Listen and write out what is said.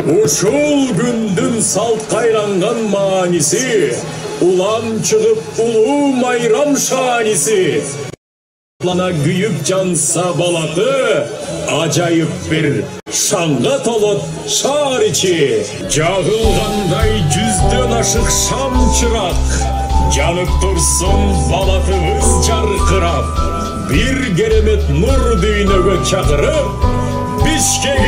Ушул күндүн салт кайранган мааниси, улам чыгып улуу майрам шааниси. Лана күйүп жанса балаты, ажайып бир шаңга толот шаар ичи. Жагылгандай жүздөн ашык шам чырак, жанып турсун балатыбыз жаркырап. Бир керемет нур дүйнөгө чакырып, Бишкек